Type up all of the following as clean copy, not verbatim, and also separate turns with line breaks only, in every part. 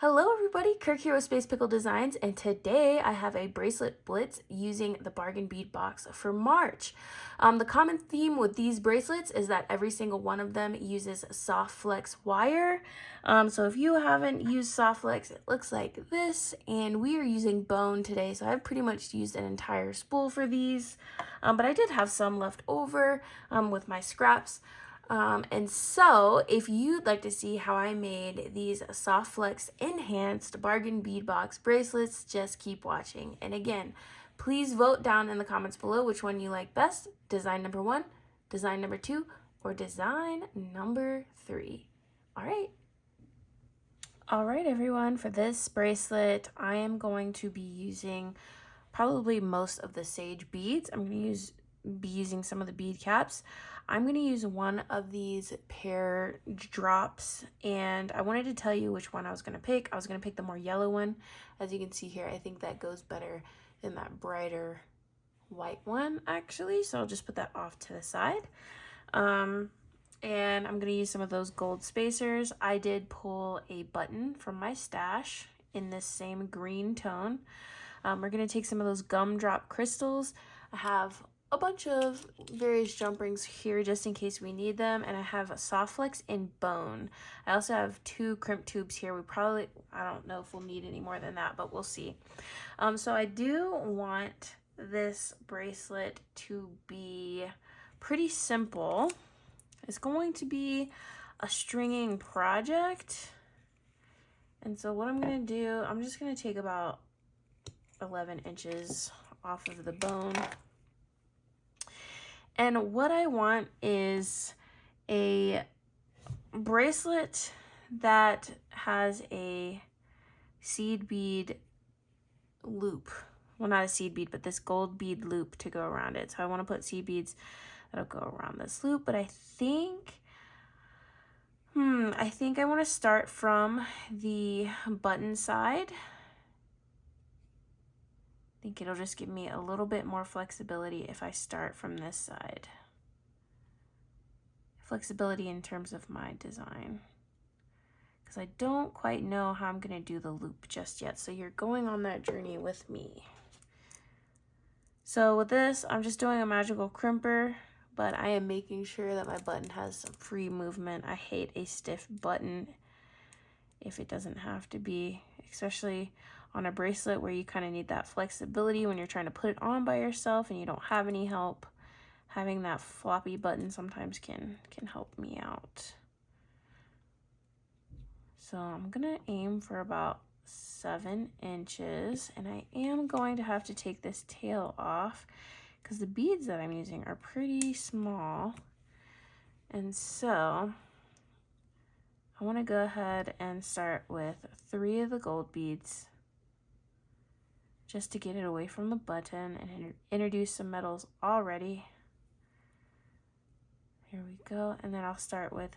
Hello everybody, Kirk here with Space Pickle Designs, and today I have a bracelet blitz using the Bargain Bead Box for March. The common theme with these bracelets is that every single one of them uses soft flex wire. So if you haven't used soft flex, it looks like this, and we are using bone today, so I've pretty much used an entire spool for these, but I did have some left over with my scraps. And so if you'd like to see how I made these soft flex enhanced bargain bead box bracelets, just keep watching. And again, please vote down in the comments below which one you like best, design number 1, design number 2, or design number 3. All right everyone, for this bracelet I am going to be using probably most of the sage beads. I'm going to be using some of the bead caps. I'm going to use one of these pear drops, and I wanted to tell you which one I was going to pick. I was going to pick the more yellow one. As you can see here, I think that goes better than that brighter white one actually, so I'll just put that off to the side. And I'm going to use some of those gold spacers. I did pull a button from my stash in this same green tone. We're going to take some of those gumdrop crystals. I have a bunch of various jump rings here just in case we need them, and I have a soft flex in bone. I also have 2 crimp tubes here. I don't know if we'll need any more than that, but we'll see. So I do want this bracelet to be pretty simple. It's going to be a stringing project, and so what I'm going to do, I'm just going to take about 11 inches off of the bone. And what I want is a bracelet that has a seed bead loop. Well, not a seed bead, but this gold bead loop to go around it. So I want to put seed beads that'll go around this loop, but I think I want to start from the button side. I think it'll just give me a little bit more flexibility if I start from this side. Flexibility in terms of my design, because I don't quite know how I'm going to do the loop just yet. So you're going on that journey with me. So with this, I'm just doing a magical crimper, but I am making sure that my button has some free movement. I hate a stiff button if it doesn't have to be, especially on a bracelet where you kind of need that flexibility when you're trying to put it on by yourself and you don't have any help. Having that floppy button sometimes can help me out. So I'm gonna aim for about 7 inches, and I am going to have to take this tail off because the beads that I'm using are pretty small. And so I want to go ahead and start with 3 of the gold beads, just to get it away from the button and introduce some metals already. Here we go. And then I'll start with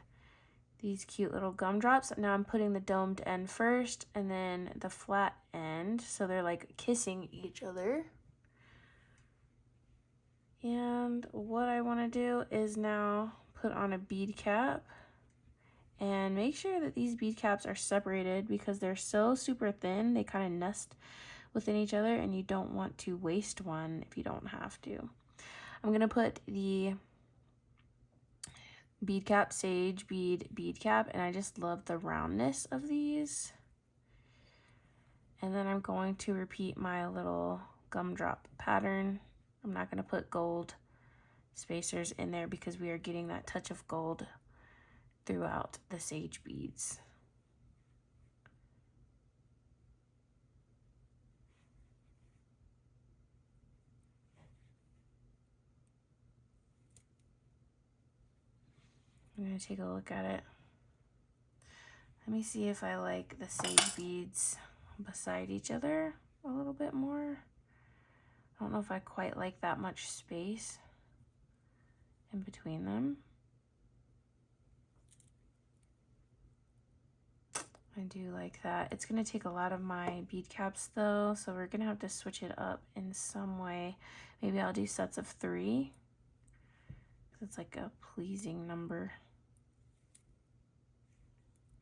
these cute little gumdrops. Now I'm putting the domed end first and then the flat end, so they're like kissing each other. And what I want to do is now put on a bead cap and make sure that these bead caps are separated because they're so super thin, they kind of nest within each other, and you don't want to waste one if you don't have to. I'm going to put the bead cap, sage bead cap, and I just love the roundness of these. And then I'm going to repeat my little gumdrop pattern. I'm not going to put gold spacers in there because we are getting that touch of gold throughout the sage beads. I'm going to take a look at it. Let me see if I like the sage beads beside each other a little bit more. I don't know if I quite like that much space in between them. I do like that. It's going to take a lot of my bead caps though, so we're going to have to switch it up in some way. Maybe I'll do sets of 3. It's like a pleasing number.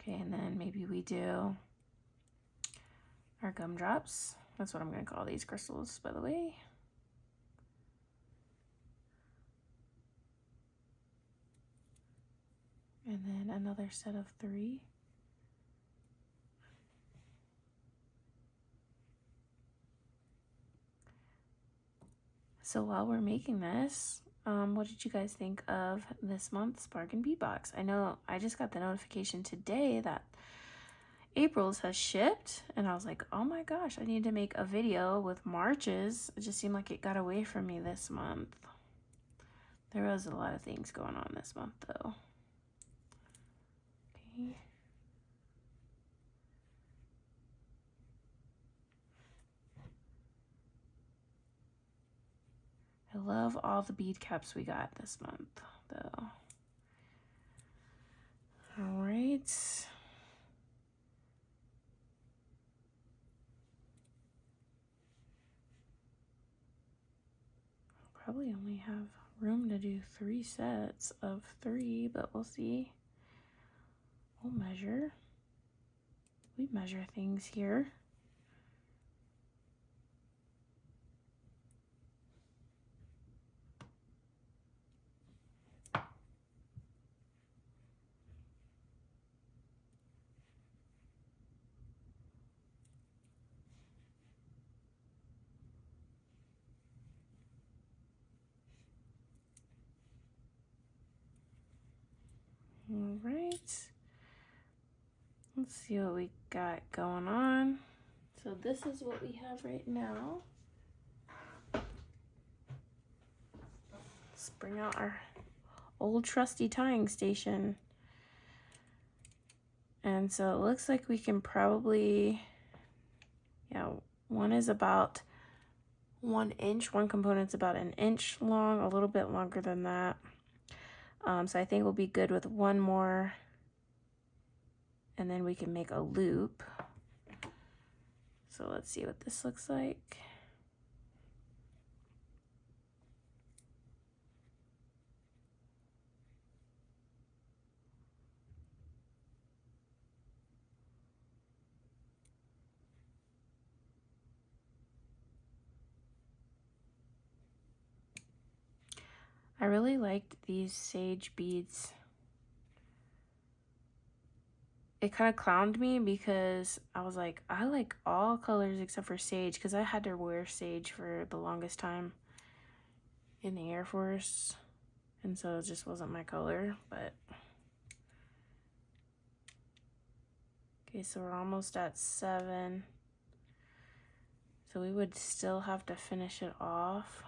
Okay, and then maybe we do our gumdrops. That's what I'm going to call these crystals, by the way. And then another set of 3. So while we're making this, what did you guys think of this month's Bargain Bead Box? I know I just got the notification today that April's has shipped, and I was like, oh my gosh, I need to make a video with March's. It just seemed like it got away from me this month. There was a lot of things going on this month, though. Okay. I love all the bead caps we got this month, though. All right. Probably only have room to do 3 sets of 3, but we'll see. We'll measure. We measure things here. All right. Let's see what we got going on. So this is what we have right now. Let's bring out our old trusty tying station. And so it looks like we can probably, yeah, one is about 1 inch. One component's about 1 inch long, a little bit longer than that. So I think we'll be good with one more, and then we can make a loop. So let's see what this looks like. I really liked these sage beads. It kind of clowned me because I was like, I like all colors except for sage, because I had to wear sage for the longest time in the Air Force, and so it just wasn't my color. But okay, so we're almost at 7, so we would still have to finish it off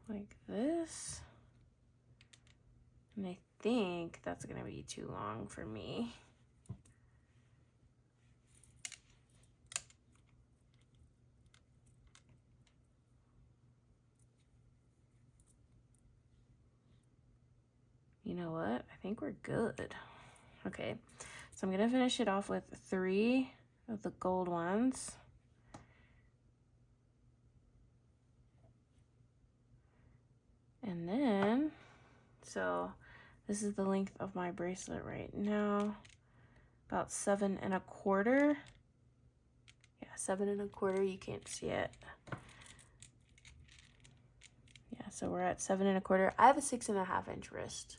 like this, and I think that's gonna be too long for me. You know what? I think we're good. Okay, so I'm gonna finish it off with 3 of the gold ones. And then, so this is the length of my bracelet right now, about 7 1/4. Yeah, 7 1/4, you can't see it. Yeah, so we're at 7 1/4. I have a 6.5 inch wrist,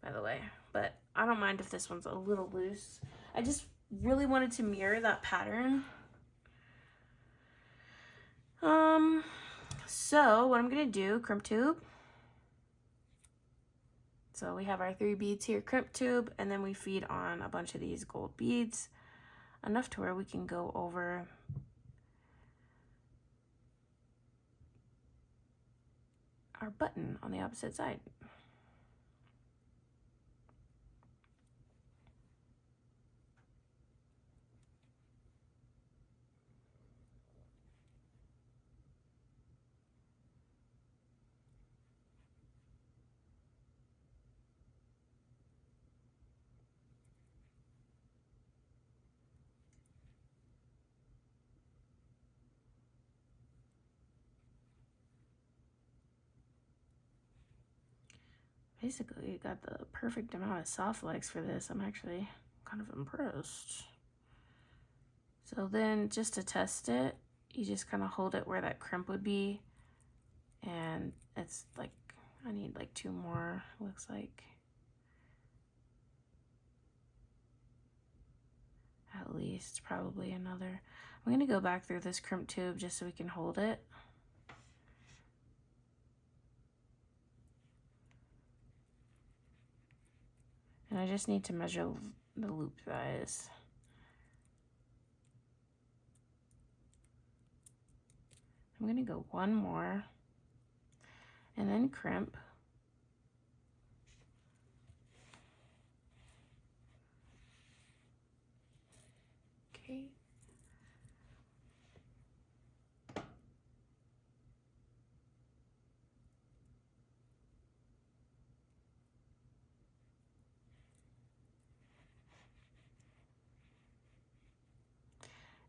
by the way, but I don't mind if this one's a little loose. I just really wanted to mirror that pattern. So what I'm gonna do, crimp tube. So we have our 3 beads here, crimp tube, and then we feed on a bunch of these gold beads, enough to where we can go over our button on the opposite side. Basically, you got the perfect amount of soft legs for this. I'm actually kind of impressed. So then just to test it, you just kind of hold it where that crimp would be. And it's like, I need like 2 more, looks like. At least, probably another. I'm gonna go back through this crimp tube just so we can hold it. And I just need to measure the loop size. I'm gonna go 1 more and then crimp. Okay.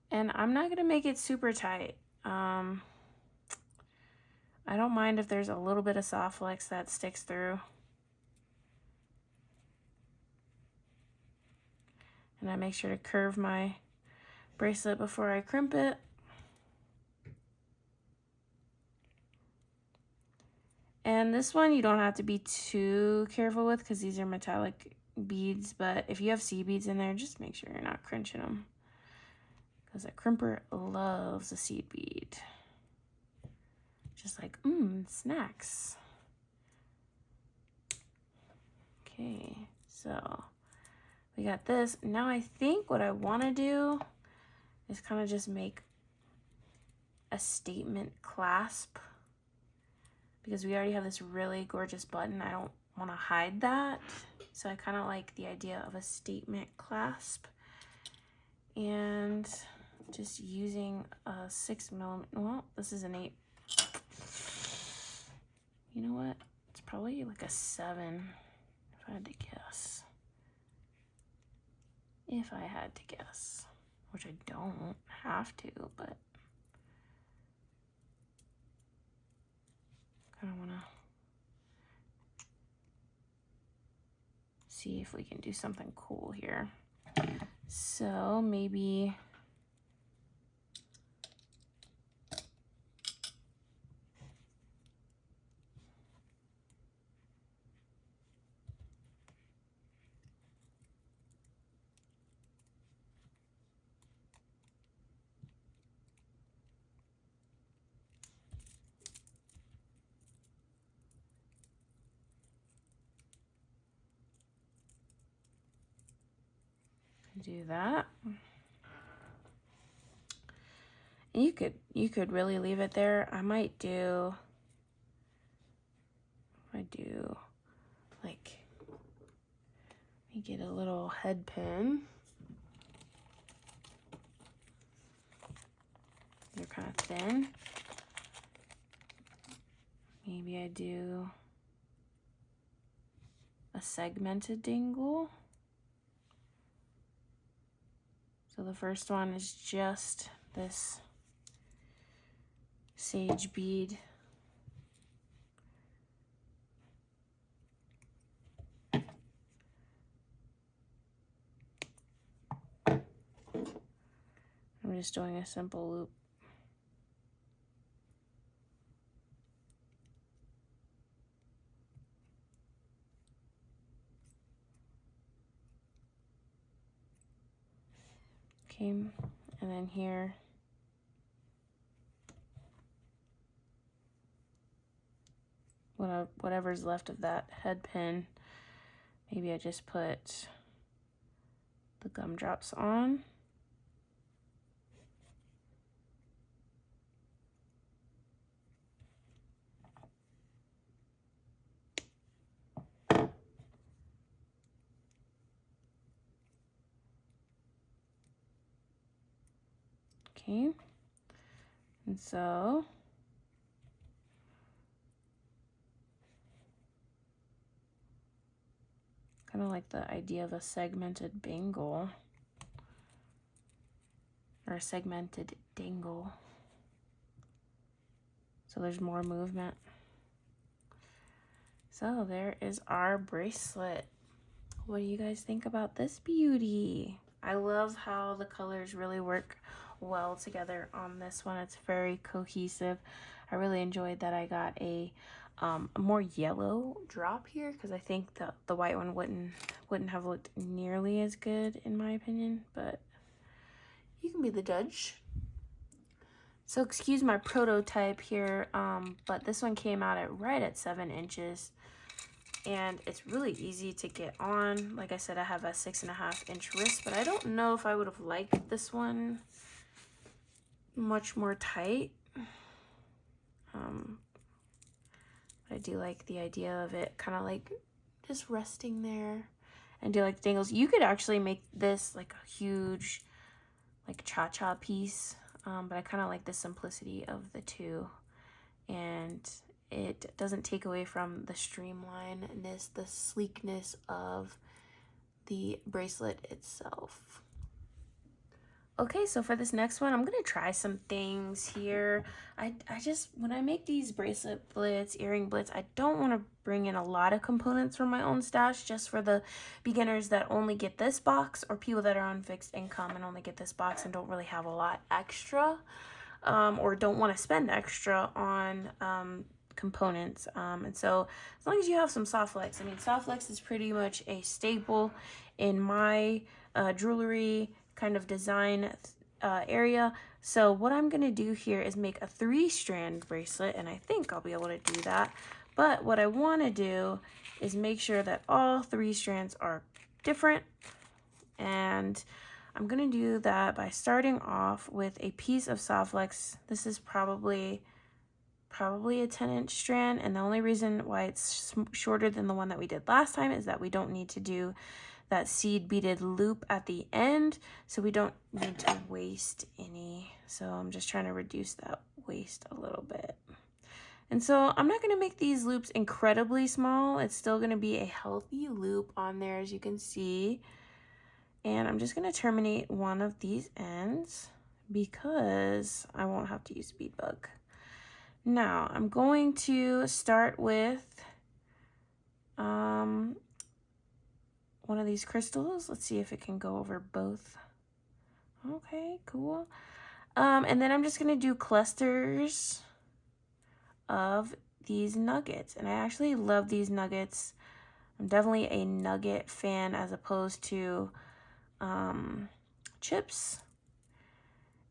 And I'm not gonna make it super tight. I don't mind if there's a little bit of soft flex that sticks through. And I make sure to curve my bracelet before I crimp it. And this one you don't have to be too careful with because these are metallic beads, but if you have seed beads in there, just make sure you're not crunching them, because a crimper loves a seed bead. Just like, snacks. Okay, so we got this. Now I think what I want to do is kind of just make a statement clasp, because we already have this really gorgeous button. I don't want to hide that. So I kind of like the idea of a statement clasp. And just using a 6mm, well, this is an 8. You know what? It's probably like a 7 if I had to guess. If I had to guess, which I don't have to, but kind of want to see if we can do something cool here. So maybe do that. You could really leave it there. I might do like, let me get a little head pin. They're kind of thin. Maybe I do a segmented dangle. So the first one is just this sage bead. I'm just doing a simple loop. Okay, and then here, whatever's left of that head pin, maybe I just put the gumdrops on. Okay, and so kind of like the idea of a segmented bangle, or a segmented dangle. So there's more movement. So there is our bracelet. What do you guys think about this beauty? I love how the colors really work well together on this one. It's very cohesive. I really enjoyed that I got a more yellow drop here, because I think the white one wouldn't have looked nearly as good in my opinion, but you can be the judge. So excuse my prototype here, but this one came out at right at 7 inches, and it's really easy to get on. Like I said, I have a 6.5 inch wrist, but I don't know if I would have liked this one much more tight. I do like the idea of it kind of like just resting there, and do like the dangles. You could actually make this like a huge like cha-cha piece, but I kind of like the simplicity of the two, and it doesn't take away from the streamlinedness, the sleekness of the bracelet itself. Okay, so for this next one, I'm gonna try some things here. I just, when I make these bracelet blitz, earring blitz, I don't want to bring in a lot of components from my own stash, just for the beginners that only get this box, or people that are on fixed income and only get this box and don't really have a lot extra, or don't want to spend extra on components. And so as long as you have some soft flex, I mean, soft flex is pretty much a staple in my jewelry kind of design area. So what I'm gonna do here is make a 3-strand bracelet, and I think I'll be able to do that. But what I want to do is make sure that all 3 strands are different, and I'm gonna do that by starting off with a piece of soft flex. This is probably a 10-inch strand, and the only reason why it's shorter than the one that we did last time is that we don't need to do that seed beaded loop at the end, so we don't need to waste any. So I'm just trying to reduce that waste a little bit. And so I'm not going to make these loops incredibly small. It's still going to be a healthy loop on there, as you can see. And I'm just going to terminate one of these ends because I won't have to use a bead bug. Now I'm going to start with one of these crystals. Let's see if it can go over both. Okay, cool. And then I'm just gonna do clusters of these nuggets, and I actually love these nuggets. I'm definitely a nugget fan as opposed to chips.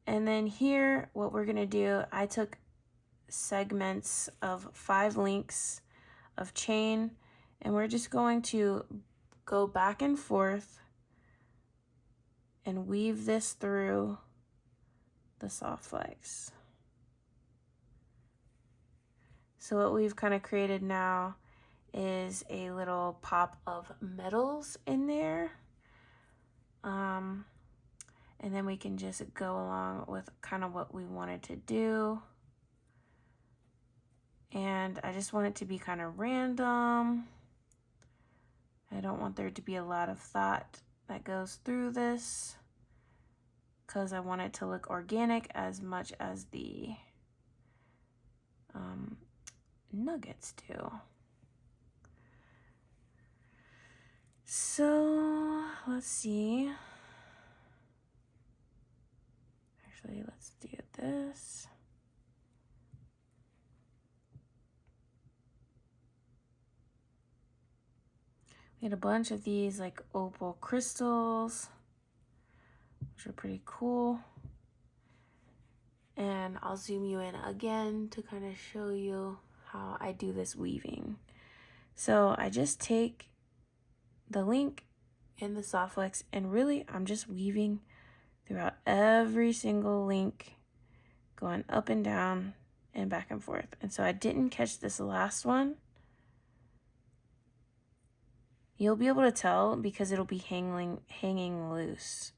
And then here, what we're gonna do, I took segments of 5 links of chain, and we're just going to go back and forth and weave this through the soft flex. So what we've kind of created now is a little pop of metals in there. And then we can just go along with kind of what we wanted to do. And I just want it to be kind of random. I don't want there to be a lot of thought that goes through this, because I want it to look organic as much as the nuggets do. So let's see. Actually, let's do this. We had a bunch of these like opal crystals, which are pretty cool. And I'll zoom you in again to kind of show you how I do this weaving. So I just take the link and the soft flex, and really I'm just weaving throughout every single link, going up and down and back and forth. And so I didn't catch this last one. You'll be able to tell because it'll be hanging loose.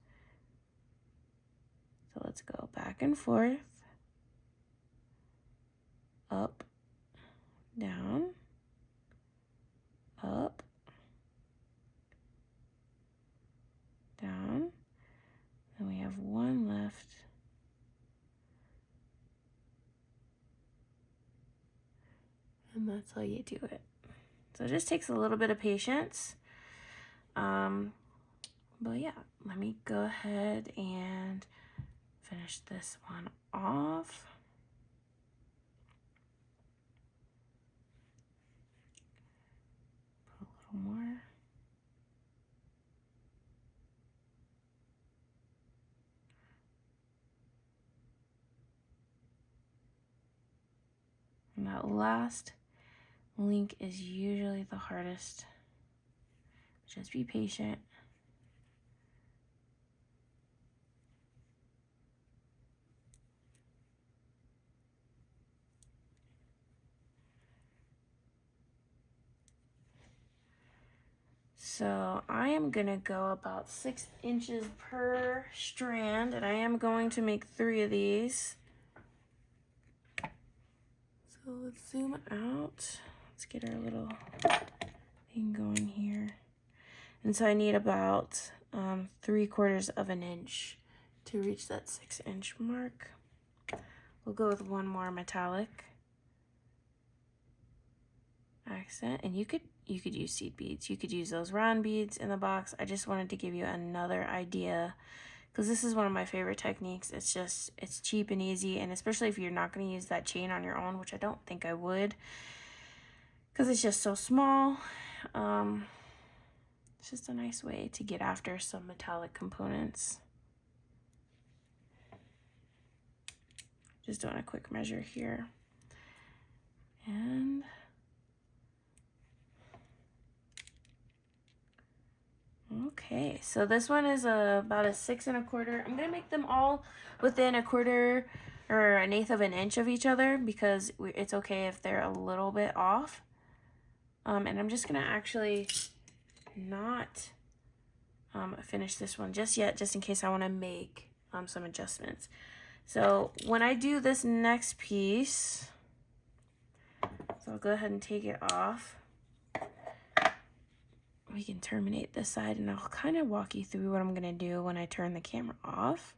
So let's go back and forth, up, down, up, down. Then we have one left. And that's how you do it. So it just takes a little bit of patience. But yeah, let me go ahead and finish this one off. Put a little more. And that last link is usually the hardest. Just be patient. So I am gonna go about 6 inches per strand, and I am going to make 3 of these. So let's zoom out. Let's get our little thing going here. And so I need about 3/4 of an inch to reach that 6-inch mark. We'll go with one more metallic accent, and you could use seed beads. You could use those round beads in the box. I just wanted to give you another idea because this is one of my favorite techniques. It's cheap and easy, and especially if you're not going to use that chain on your own, which I don't think I would because it's just so small. It's just a nice way to get after some metallic components. Just doing a quick measure here. And okay, so this one is about a 6 1/4. I'm gonna make them all within 1/4 or 1/8 of an inch of each other because it's okay if they're a little bit off. And I'm just gonna actually not finish this one just yet, just in case I want to make some adjustments. So when I do this next piece, so I'll go ahead and take it off. We can terminate this side, and I'll kind of walk you through what I'm gonna do when I turn the camera off.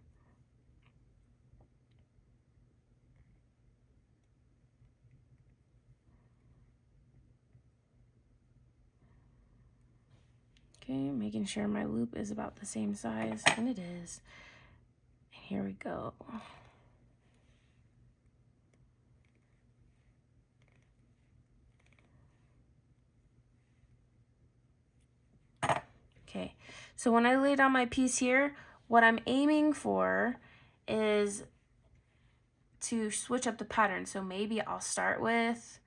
Okay, making sure my loop is about the same size, and it is. And here we go. Okay, so when I lay down my piece here, what I'm aiming for is to switch up the pattern. So maybe I'll start with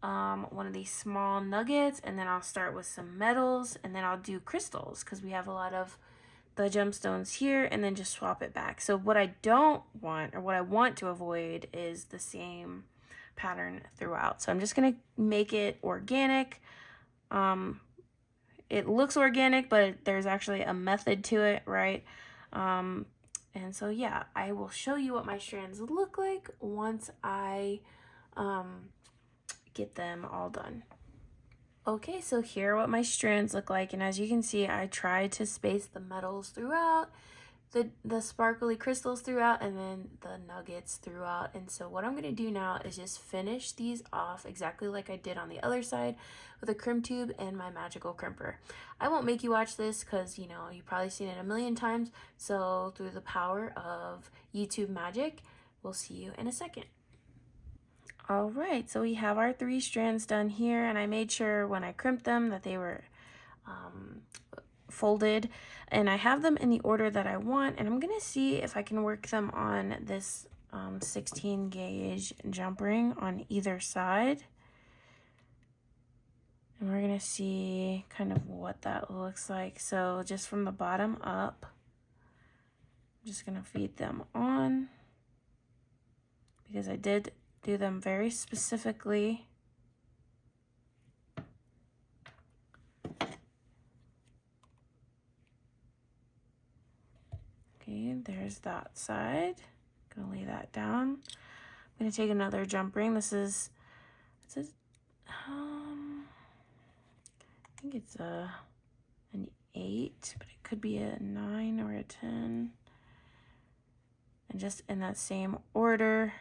one of these small nuggets, and then I'll start with some metals, and then I'll do crystals because we have a lot of the gemstones here, and then just swap it back. So what I don't want, or what I want to avoid, is the same pattern throughout. So I'm just gonna make it organic. It looks organic, but there's actually a method to it, right? And so yeah, I will show you what my strands look like once I get them all done. Okay, so here are what my strands look like, and as you can see, I tried to space the metals throughout, the sparkly crystals throughout, and then the nuggets throughout. And so what I'm going to do now is just finish these off exactly like I did on the other side with a crimp tube and my magical crimper. I won't make you watch this because, you know, you've probably seen it a million times. So through the power of YouTube magic, we'll see you in a second. All right, so we have our 3 strands done here, and I made sure when I crimped them that they were folded, and I have them in the order that I want, and I'm gonna see if I can work them on this 16 gauge jump ring on either side, and we're gonna see kind of what that looks like. So just from the bottom up, I'm just gonna feed them on because I did do them very specifically. Okay, there's that side. Gonna lay that down. I'm gonna take another jump ring. This is, it says, I think it's an 8, but it could be a 9 or a 10. And just in that same order,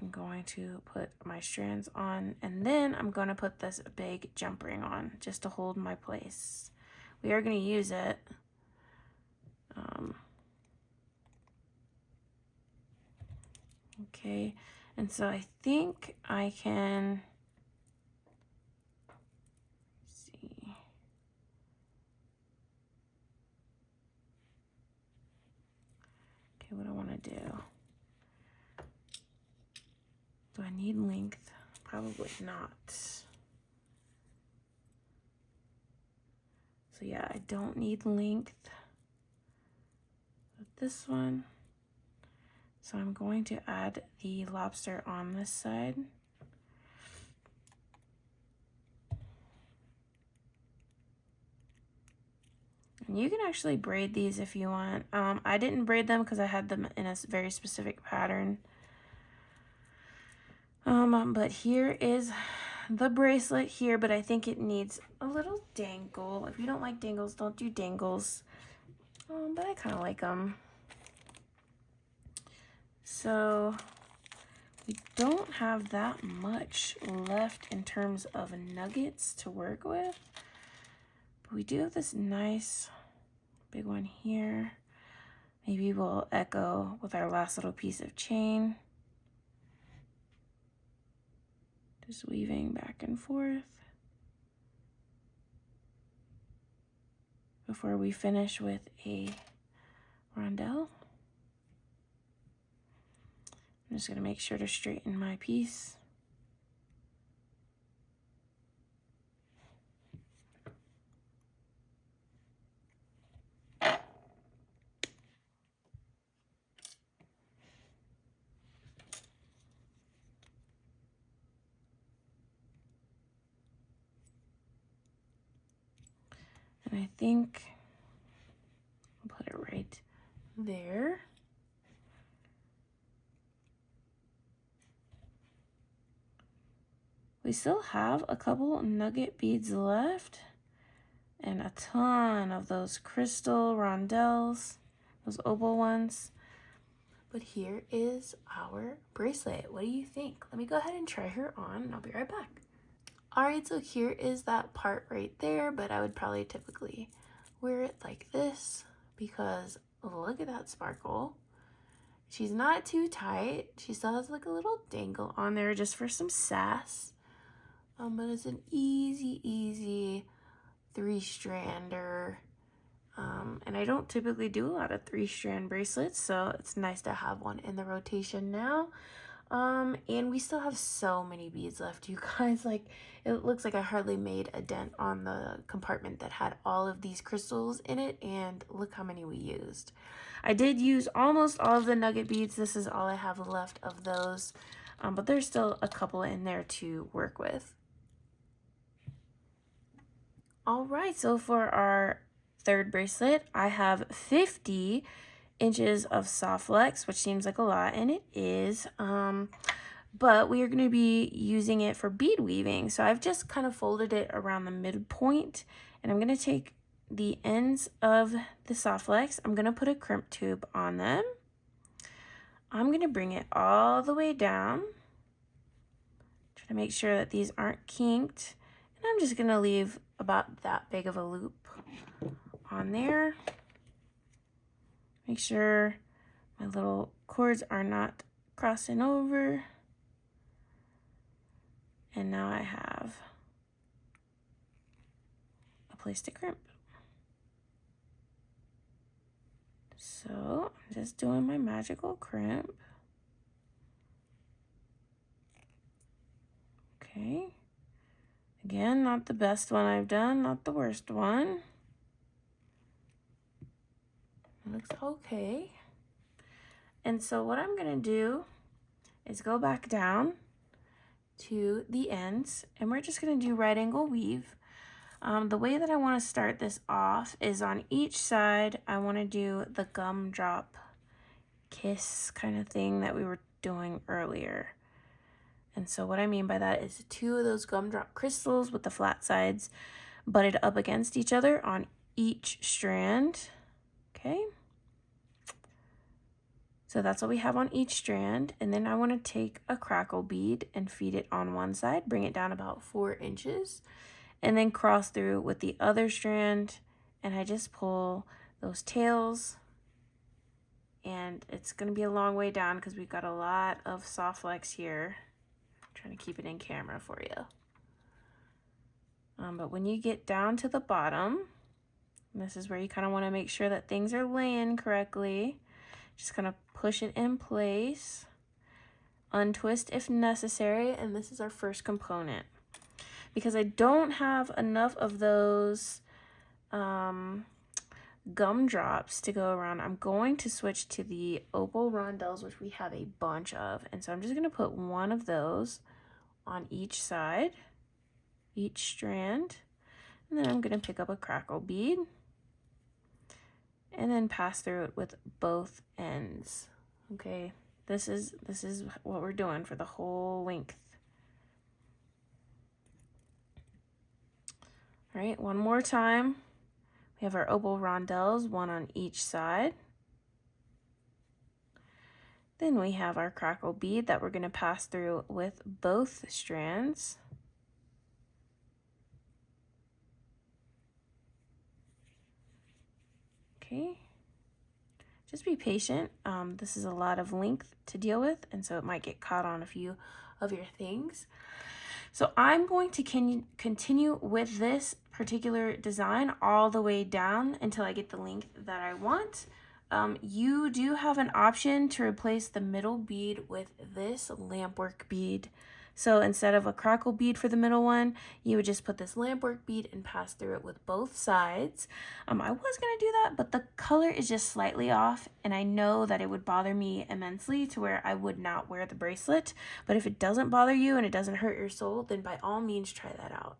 I'm going to put my strands on, and then I'm going to put this big jump ring on just to hold my place. we are going to use it. Okay, and so I think I can see. Okay, what I want to do. Do I need length? Probably not. So yeah, I don't need length with this one. So I'm going to add the lobster on this side. And you can actually braid these if you want. I didn't braid them because I had them in a very specific pattern. But here is the bracelet here, but I think it needs a little dangle. If you don't like dangles, don't do dangles. But I kind of like them. So we don't have that much left in terms of nuggets to work with. But we do have this nice big one here. Maybe we'll echo with our last little piece of chain. Just weaving back and forth before we finish with a rondelle. I'm just going to make sure to straighten my piece. And I think I'll put it right there. We still have a couple nugget beads left and a ton of those crystal rondelles, those opal ones. But here is our bracelet. What do you think? Let me go ahead and try her on and I'll be right back. Alright, so here is that part right there, but I would probably typically wear it like this because look at that sparkle. She's not too tight. She still has like a little dangle on there just for some sass. But it's an easy 3-strander. And I don't typically do a lot of 3-strand bracelets, so it's nice to have one in the rotation now. And we still have so many beads left, you guys. Like, it looks like I hardly made a dent on the compartment that had all of these crystals in it, and look how many we used. I did use almost all of the nugget beads. This is all I have left of those, but there's still a couple in there to work with. All right, so for our third bracelet, I have 50 inches of soft flex, which seems like a lot, and it is. But we are going to be using it for bead weaving. So I've just kind of folded it around the midpoint, and I'm going to take the ends of the soft flex. I'm going to put a crimp tube on them. I'm going to bring it all the way down. Try to make sure that these aren't kinked. And I'm just going to leave about that big of a loop on there. Make sure my little cords are not crossing over. And now I have a place to crimp. So I'm just doing my magical crimp. Okay. Again, not the best one I've done, not the worst one. It looks okay. And so what I'm gonna do is go back down to the ends, and we're just gonna do right angle weave. The way that I want to start this off is on each side. I want to do the gumdrop kiss kind of thing that we were doing earlier. And so what I mean by that is 2 of those gumdrop crystals with the flat sides butted up against each other on each strand. Okay. So that's what we have on each strand. And then I want to take a crackle bead and feed it on one side, bring it down about 4 inches, and then cross through with the other strand and I just pull those tails, and it's going to be a long way down because we've got a lot of soft flex here. I'm trying to keep it in camera for you. But when you get down to the bottom, this is where you kind of want to make sure that things are laying correctly. Just kind of push it in place, untwist if necessary, and this is our first component. Because I don't have enough of those gumdrops to go around, I'm going to switch to the opal rondelles, which we have a bunch of. And so I'm just going to put one of those on each side, each strand. And then I'm going to pick up a crackle bead and then pass through it with both ends. Okay, this is what we're doing for the whole length. All right, one more time. We have our opal rondelles, one on each side. Then we have our crackle bead that we're going to pass through with both strands. Okay, just be patient. This is a lot of length to deal with, and so it might get caught on a few of your things. So I'm going to continue with this particular design all the way down until I get the length that I want. You do have an option to replace the middle bead with this lampwork bead. So instead of a crackle bead for the middle one, you would just put this lampwork bead and pass through it with both sides. I was going to do that, but the color is just slightly off, and I know that it would bother me immensely to where I would not wear the bracelet. But if it doesn't bother you and it doesn't hurt your soul, then by all means try that out.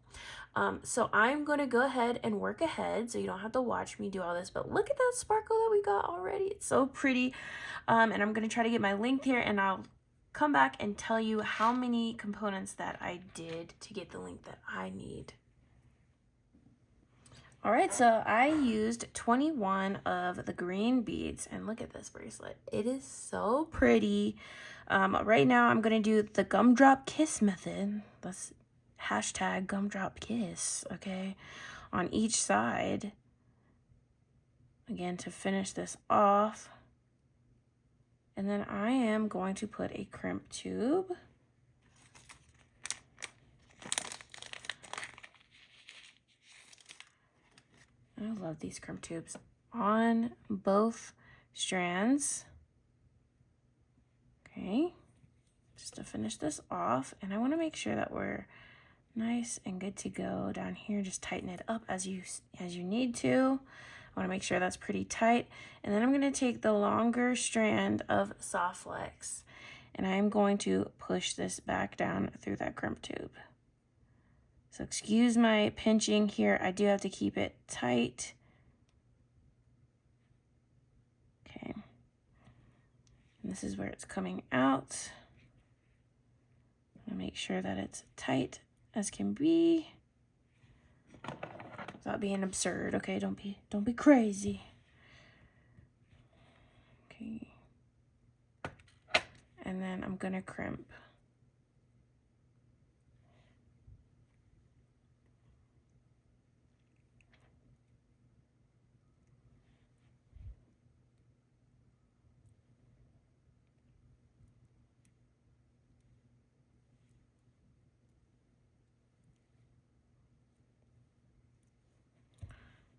So I'm going to go ahead and work ahead so you don't have to watch me do all this, but look at that sparkle that we got already. It's so pretty. And I'm going to try to get my length here, and I'll come back and tell you how many components that I did to get the length that I need. All right, so I used 21 of the green beads, and look at this bracelet. It is so pretty. Right now I'm going to do the gumdrop kiss method. That's hashtag gumdrop kiss, okay, on each side. Again, to finish this off. And then I am going to put a crimp tube. I love these crimp tubes on both strands. Okay, just to finish this off. And I want to make sure that we're nice and good to go down here. Just tighten it up as you need to. I want to make sure that's pretty tight. And then I'm going to take the longer strand of soft flex, and I'm going to push this back down through that crimp tube. So excuse my pinching here. I do have to keep it tight. Okay. And this is where it's coming out. I'm going to make sure that it's tight as can be. Without being absurd, okay? Don't be crazy. Okay. And then I'm gonna crimp.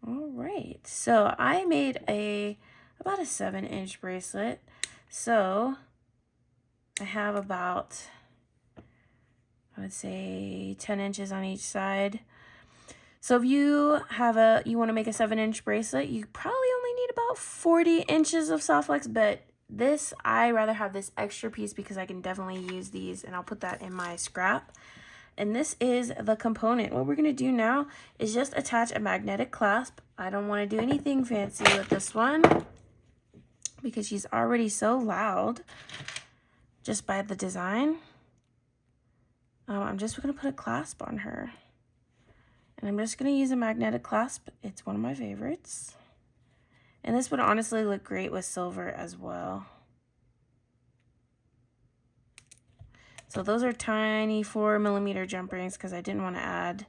All right, so I made about a 7-inch bracelet. So I have about, I would say 10 inches on each side. So if you want to make a 7-inch bracelet, you probably only need about 40 inches of soft flex, but I rather have this extra piece because I can definitely use these, and I'll put that in my scrap. And this is the component. What we're going to do now is just attach a magnetic clasp. I don't want to do anything fancy with this one because she's already so loud just by the design. I'm just going to put a clasp on her. And I'm just going to use a magnetic clasp. It's one of my favorites. And this would honestly look great with silver as well. So those are tiny 4mm jump rings because I didn't want to add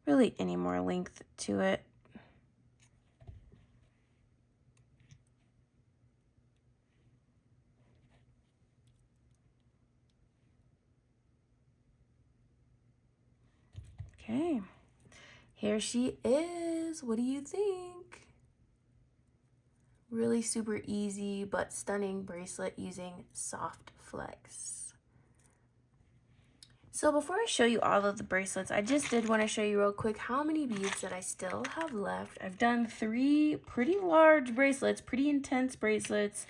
really any more length to it. Okay, here she is. What do you think? Really super easy but stunning bracelet using soft flex. So before I show you all of the bracelets, I just did want to show you real quick how many beads that I still have left. I've done 3 pretty large bracelets, pretty intense bracelets,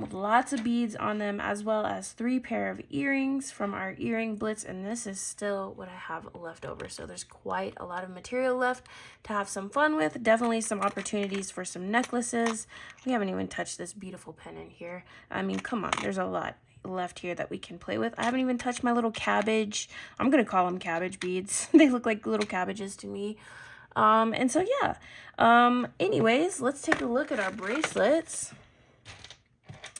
with lots of beads on them, as well as 3 pair of earrings from our earring blitz, and this is still what I have left over. So there's quite a lot of material left to have some fun with. Definitely some opportunities for some necklaces. We haven't even touched this beautiful pendant here. I mean, come on, there's a lot left here that we can play with. I haven't even touched my little cabbage. I'm gonna call them cabbage beads. They look like little cabbages to me. And so yeah. Anyways, let's take a look at our bracelets.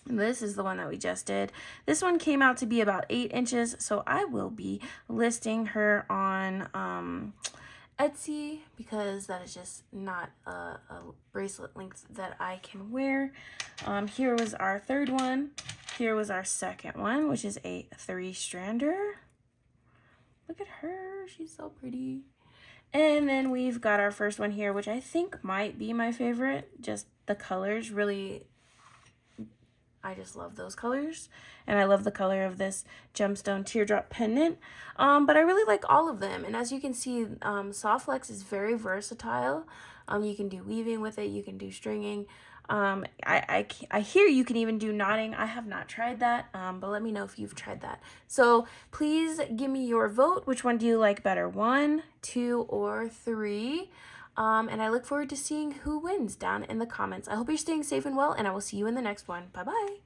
This is the one that we just did. This one came out to be about 8 inches, so I will be listing her on Etsy because that is just not a bracelet length that I can wear. Here was our 3rd one. Here was our 2nd one, which is a 3-strander. Look at her, she's so pretty. And then we've got our 1st one here, which I think might be my favorite. Just the colors really, I just love those colors, and I love the color of this gemstone teardrop pendant, but I really like all of them. And as you can see, soft flex is very versatile. You can do weaving with it, you can do stringing. I hear you can even do knotting. I have not tried that, but let me know if you've tried that. So please give me your vote. Which one do you like better, 1, 2, or 3? And I look forward to seeing who wins down in the comments. I hope you're staying safe and well, and I will see you in the next one. Bye-bye.